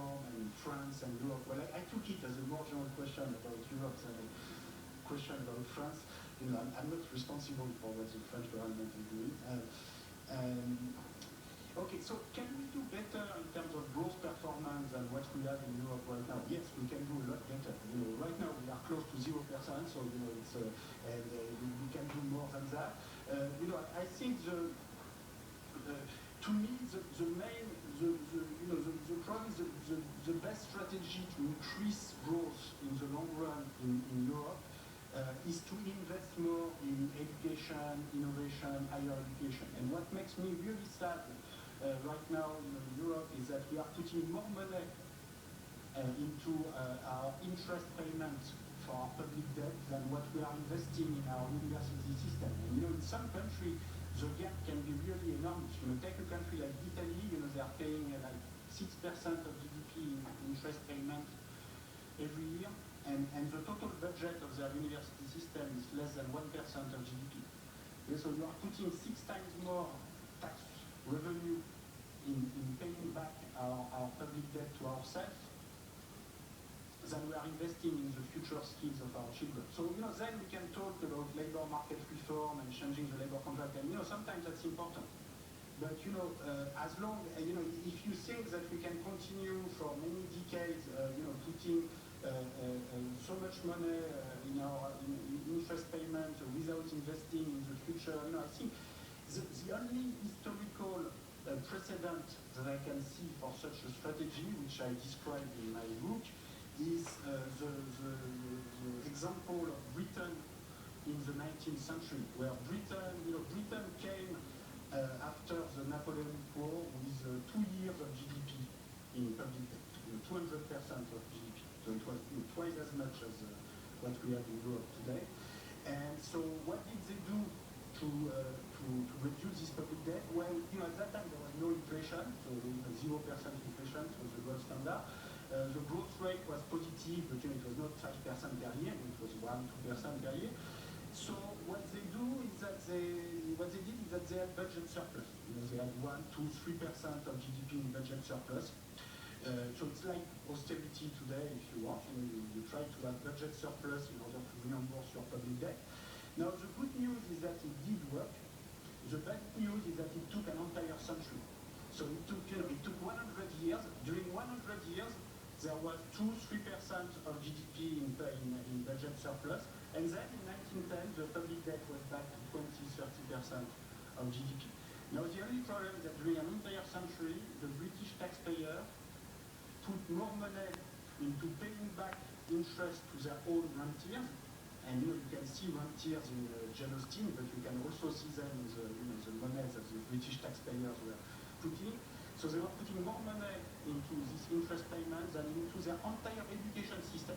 reform in France and Europe? Well, I took it as a more general question about Europe than a question about France. I'm not responsible for what the French government is doing. Okay, so can we do better in terms of growth performance than what we have in Europe right now? Yes, we can do a lot better. Right now we are close to 0%, so it's and we can do more than that. I think to me the main probably the best strategy to increase growth in the long run in Europe is to invest more in education, innovation, higher education. And what makes me really sad right now in Europe is that we are putting more money into our interest payments for our public debt than what we are investing in our university system. And in some countries, the gap can be really enormous. Take a country like Italy, they are paying like 6% of GDP in interest payments every year, and the total budget of their university system is less than 1% of GDP. So you are putting 6 times more tax revenue in paying back our public debt to ourselves than we are investing in the future skills of our children. So then we can talk about labor market reform and changing the labor contract, and sometimes that's important. But as long if you think that we can continue for many decades, putting so much money in our interest payment without investing in the future, I think the only historical precedent that I can see for such a strategy, which I described in my book, is the example of Britain in the 19th century, where Britain came after the Napoleonic War with 2 years of GDP in public debt, 200% of GDP. So it was twice as much as what we have in Europe today. And so what did they do to reduce this public debt? Well, at that time there was no inflation, so 0% inflation was the gold standard. The growth rate was positive, but it was not 5% per year, it was 1-2% per year. So what they did is that they had budget surplus. They had 1-2-3% of GDP in budget surplus. So it's like austerity today, if you want. You try to have budget surplus in order to reimburse your public debt. Now the good news is that it did work. The bad news is that it took an entire century. So it took 100 years. During 100 years, there was 2-3% of GDP in budget surplus, and then in 1910 the public debt was back to 20-30% of GDP. Now the only problem is that during an entire century, the British taxpayer put more money into paying back interest to their own rentiers, and you can see rentiers in Jane Austen, but you can also see them in the money that the British taxpayers were putting. So they were putting more money into this interest payment than into their entire education system.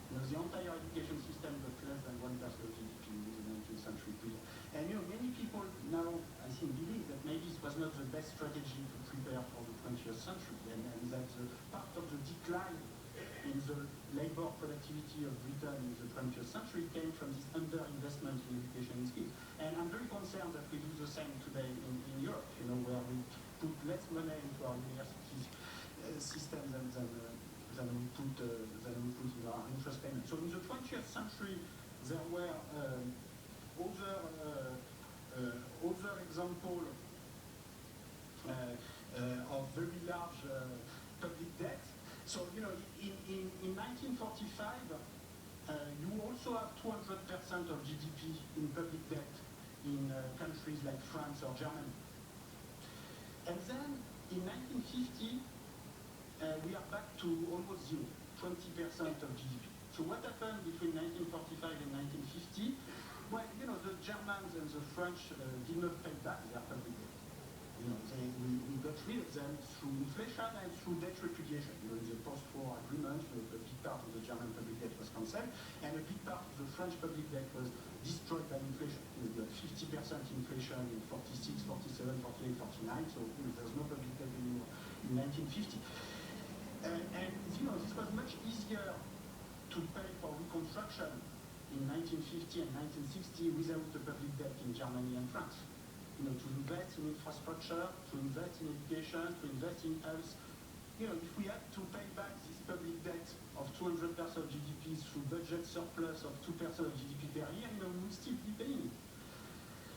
The entire education system got less than 1% of GDP in the 19th century period. And many people now, I think, believe that maybe it was not the best strategy to prepare for the 20th century, and that part of the decline in the labor productivity of Britain in the 20th century came from this underinvestment in education and skills. And I'm very concerned that we do the same today in Europe, where we put less money into our university system than we put in our interest payment. So in the 20th century, there were other example of very large public debt. So in 1945, you also have 200% of GDP in public debt in countries like France or Germany. And then in 1950, we are back to almost zero, 20% of GDP. So what happened between 1945 and 1950? Well, the Germans and the French did not pay back their public debt. We got rid of them through inflation and through debt repudiation. In the post-war agreement, a big part of the German public debt was cancelled, and a big part of the French public debt was destroyed by inflation. You had 50% inflation in 46, 47, 48, 49, so there's no public debt anymore in 1950. And this was much easier to pay for reconstruction in 1950 and 1960 without the public debt in Germany and France. To invest in infrastructure, to invest in education, to invest in health, if we had to pay back this public debt of 200% of GDP through budget surplus of 2% of GDP per year, we would still be paying it.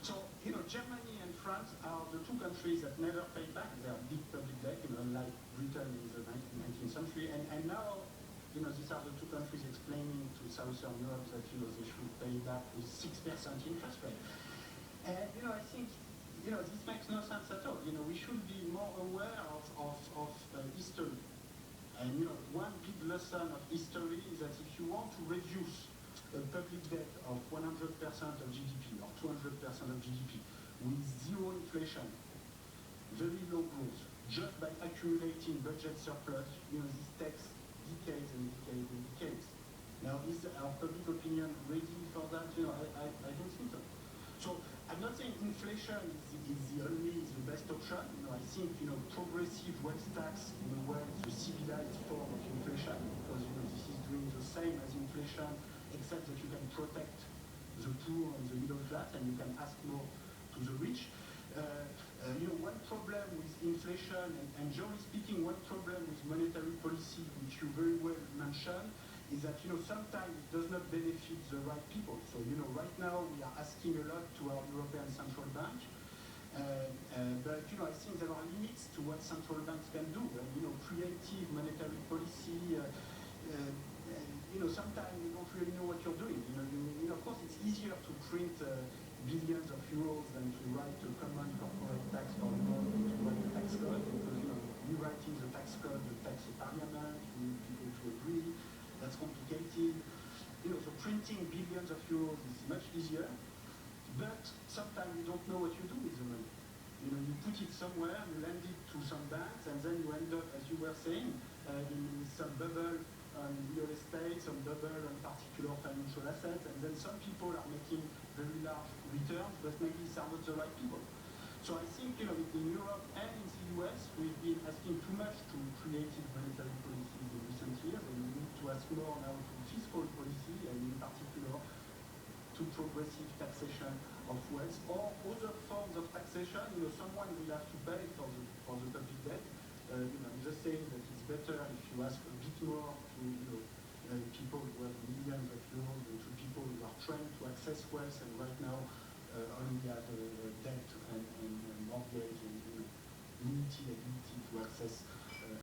So, Germany and France are the two countries that never paid back their big public debt, like Britain in the 19th century. And now, these are the two countries explaining to Southern Europe that, they should pay back with 6% interest rate. And, I think, this makes no sense at all. We should be more aware of history. And, one big lesson of history is that if you want to reduce a public debt of 100% of GDP or 200% of GDP with zero inflation, very low growth, just by accumulating budget surplus, this takes decades and decades and decades. Now, is our public opinion ready for that? I don't think so. So I'm not saying inflation is the best option. I think progressive wealth tax in a way is a civilized form of inflation because this is doing the same as inflation, except that you can protect the poor and the middle class, and you can ask more to the rich. One problem with inflation, and generally speaking, one problem with monetary policy, which you very well mentioned, is that sometimes it does not benefit the right people. So right now we are asking a lot to our European Central Bank, but I think there are limits to what central banks can do. Creative monetary policy. Sometimes you don't really know what you're doing. Of course, it's easier to print billions of euros than to write a common corporate tax or to write a tax code, because rewriting the tax code, the tax parliament, you need people to agree. That's complicated. So printing billions of euros is much easier, but sometimes you don't know what you do with the money. You put it somewhere, you lend it to some banks, and then you end up, as you were saying, in some bubble on real estate, some bubble on particular financial assets, and then some people are making very large returns, but maybe these are not the right people. So I think, in Europe and in the US, we've been asking too much to creative monetary policies in recent years, and we need to ask more now to fiscal policy, and in particular to progressive taxation of wealth or other forms of taxation. Someone will have to pay for the public debt. I'm just saying that it's better if you ask a bit more to people who have millions of euros and to people who are trying to access wealth and right now only have debt and mortgage and limited ability to access